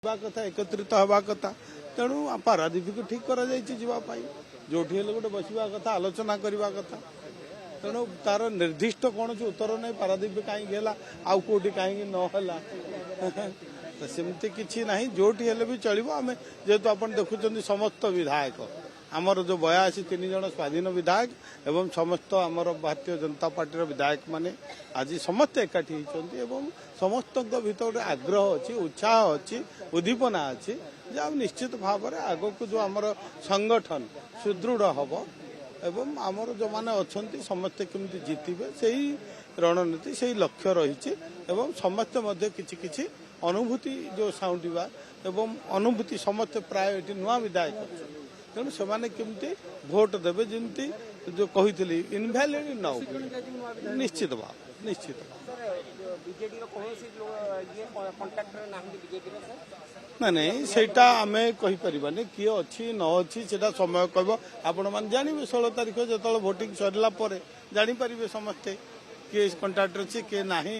कथा एकत्रित हवा कथा तेणु पारादीप को ठीक करा जो गोटे बसवा कथा आलोचना करवा कथा तेणु तार निर्दिष्ट कौन उत्तर नहीं पारादीप कहीं आउ कौटी कहीं नहला तो सेमती किसी ना जो भी चलो आम जेहेतु आप देखुं समस्त विधायक आमर जो 82 जन स्वाधीन विधायक एवं समस्त आमर भारतीय जनता पार्टी विधायक माने आज समस्त एकाठी होती समस्त भीतर आग्रह अच्छी उत्साह अच्छी उद्दीपना अच्छी जहाँ निश्चित भाव में आग को जो आमर संगठन सुदृढ़ हम एवं आमर जो मैंने अच्छा समस्ते केमती जितबे से रणनीति से लक्ष्य रही समस्ते किसी अनुभूति जो साउंडवा एवं अनुभूति समस्ते प्राय ये नुआ विधायक तेणु से केमती भोट देवे जमी जो कही इनभैलिड न निश्चित भाव ना नहीं सेटा आम कहीपर किए अच्छी न अच्छी से समय कह आपण मैंने जानवे 16 तारीख जो भोटिंग सरला जापर समस्ते किए कंट्राक्टर अच्छी किए ना।